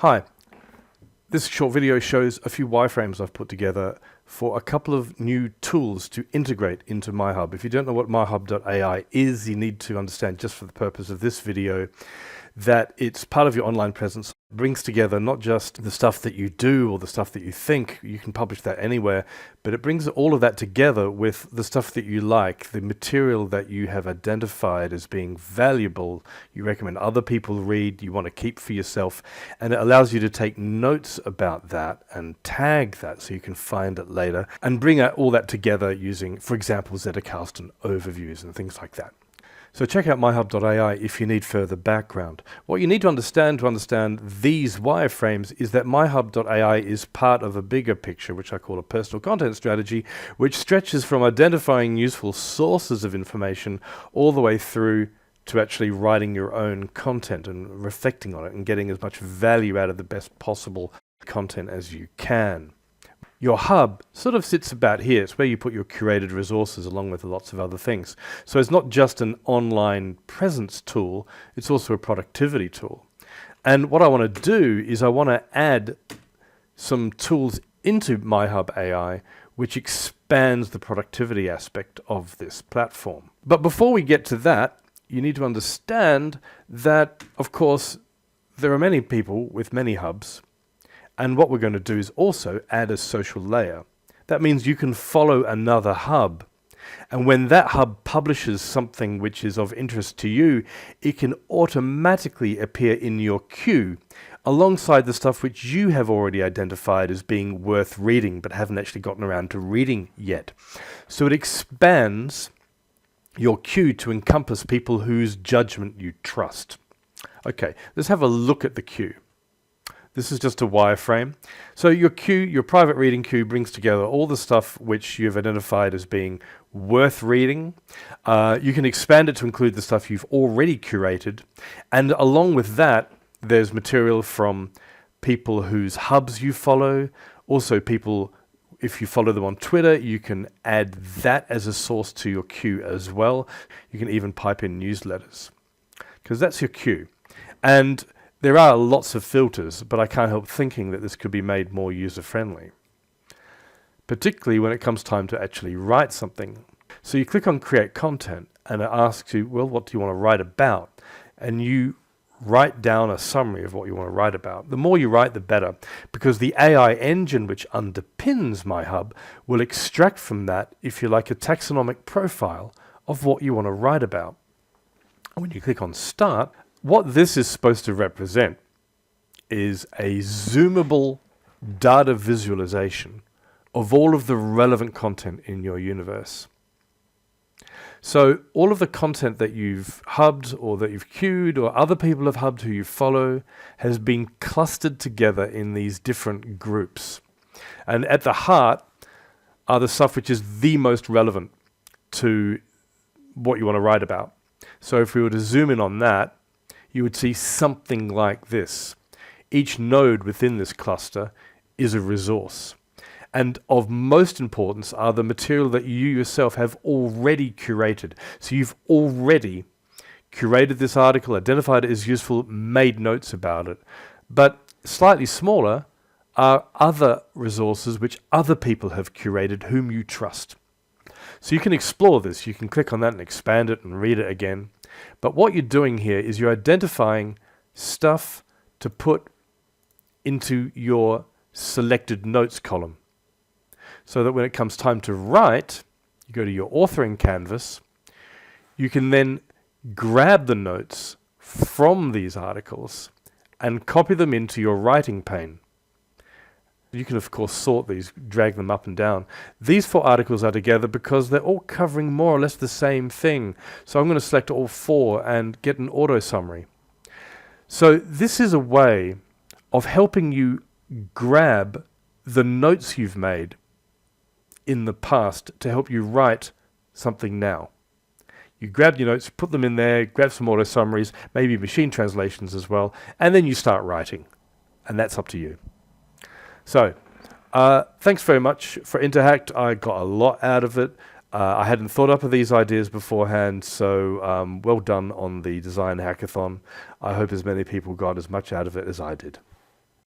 Hi, this short video shows a few wireframes I've put together for a couple of new tools to integrate into MyHub. If you don't know what MyHub.ai is, you need to understand, just for the purpose of this video, that it's part of your online presence. It brings together not just the stuff that you do or the stuff that you think, you can publish that anywhere, but it brings all of that together with the stuff that you like, the material that you have identified as being valuable, you recommend other people read, you want to keep for yourself, and it allows you to take notes about that and tag that so you can find it later and bring all that together using, for example, Zettelkasten and overviews and things like that. So check out MyHub.ai if you need further background. What you need to understand these wireframes is that MyHub.ai is part of a bigger picture, which I call a personal content strategy, which stretches from identifying useful sources of information all the way through to actually writing your own content and reflecting on it and getting as much value out of the best possible content as you can. Your hub sort of sits about here. It's where you put your curated resources along with lots of other things. So it's not just an online presence tool, it's also a productivity tool. And what I want to do is I want to add some tools into MyHub.ai which expands the productivity aspect of this platform. But before we get to that, you need to understand that, of course, there are many people with many hubs. And what we're going to do is also add a social layer. That means you can follow another hub. And when that hub publishes something which is of interest to you, it can automatically appear in your queue alongside the stuff which you have already identified as being worth reading but haven't actually gotten around to reading yet. So it expands your queue to encompass people whose judgment you trust. Okay, let's have a look at the queue. This is just a wireframe. So your queue, your private reading queue, brings together all the stuff which you've identified as being worth reading. You can expand it to include the stuff you've already curated. And along with that, there's material from people whose hubs you follow. Also people, if you follow them on Twitter, you can add that as a source to your queue as well. You can even pipe in newsletters, because that's your queue. And there are lots of filters, but I can't help thinking that this could be made more user-friendly, particularly when it comes time to actually write something. So you click on Create Content, and it asks you, well, what do you want to write about? And you write down a summary of what you want to write about. The more you write, the better, because the AI engine which underpins MyHub will extract from that, if you like, a taxonomic profile of what you want to write about. And when you click on Start, what this is supposed to represent is a zoomable data visualization of all of the relevant content in your universe. So all of the content that you've hubbed or that you've queued or other people have hubbed who you follow has been clustered together in these different groups. And at the heart are the stuff which is the most relevant to what you want to write about. So if we were to zoom in on that, you would see something like this. Each node within this cluster is a resource. And of most importance are the material that you yourself have already curated. So you've already curated this article, identified it as useful, made notes about it. But slightly smaller are other resources which other people have curated whom you trust. So you can explore this. You can click on that and expand it and read it again. But what you're doing here is you're identifying stuff to put into your selected notes column, so that when it comes time to write, you go to your authoring canvas, you can then grab the notes from these articles and copy them into your writing pane. You can, of course, sort these, drag them up and down. These 4 articles are together because they're all covering more or less the same thing. So I'm going to select all 4 and get an auto summary. So this is a way of helping you grab the notes you've made in the past to help you write something now. You grab your notes, put them in there, grab some auto summaries, maybe machine translations as well, and then you start writing. And that's up to you. So, thanks very much for Interhackt. I got a lot out of it. I hadn't thought up of these ideas beforehand, so well done on the design hackathon. I hope as many people got as much out of it as I did.